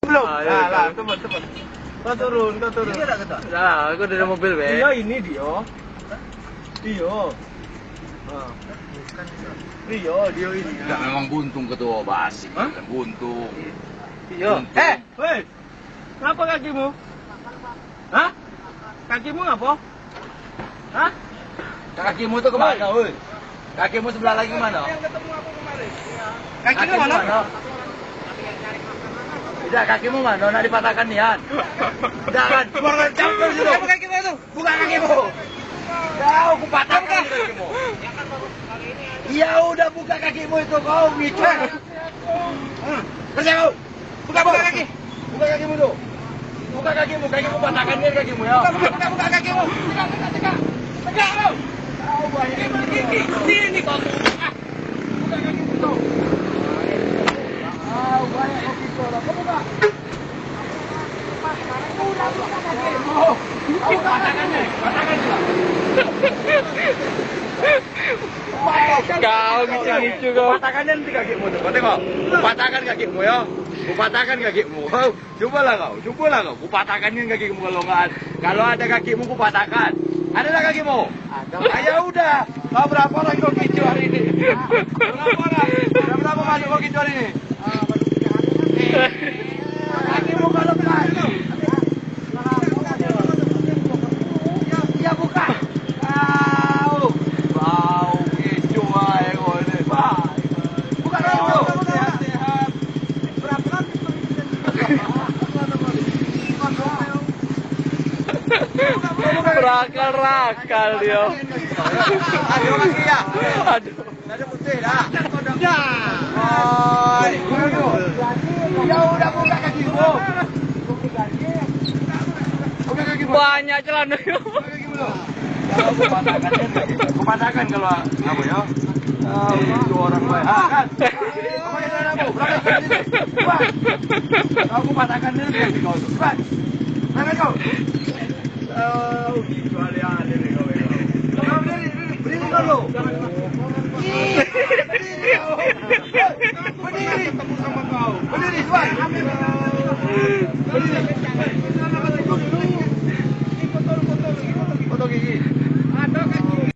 Belum. Ayo, Lah, teman-teman. Kau turun. Iya dah kata. Nah, aku dari mobil be. Iya ini dia. Iya. Nah. Iya, dia ini. Tidak memang buntung ketua basi. Hah? Buntung. Iya. Woi. Ngapa kakimu? Hah? Kakimu ngapa? Hah? Kakimu tuh kemana, woi? Kakimu sebelah lagi kemana? Yang ketemu aku kemarin. Kakimu mana? Tidak, kakimu mana? Nak dipatahkan nian. Tidak kan? Keluarkan campur situ. Apa kakimu itu? Buka kakimu. Kau kupatahkan kakimu. Ya udah buka kakimu itu kau ngicu. Kerja kau. Buka kaki. Buka kakimu tuh. Buka kakimu patahkan nian kakimu ya. Buka kakimu. Tegak. Tegak kau. Kau banyak Sini kau. buka kakimu tuh. Kau banyak kau gitu lah. Kau buka. Udah buka kakimu. Kau patahkan nian. Patahkan juga. Kau ngicu-ngicu kau. Patahkan nanti kakimu tuh, kau tengok. Patahkan kakimu ya. Kupatahkan kakimu. Kau cobalah kau. Kupatahkan kakimu kalau ada kakimu kupatahkan. Ada tak kakimu? Ada. Ya udah. Kau berapa orang kau ngicu hari ini? Berapa orang? Berapa masuk kau ngicu hari ini? Kakimu kau lepas. Ya buka. Bau ngicu aja kau ini. Buka kakimu. Berakal-rakal dia. Aduh lagi ya. Aduh. Ada putih dah. Ya. Ya udah buka kakimu. Buka kakimu. Banyak celana. Buka kakimu loh. Kalau kupatahkan kalau apa ya? Itu orang baik. Kan. Apa yang ada bu? Berangkat sini. Buat. Aku patahkan ini kaki kau tu. Buat. Berangkat kau. Gitu alih-alih ni kau. Kau berdiri kau lo. Berdiri. Berdiri. Berdiri. Buat.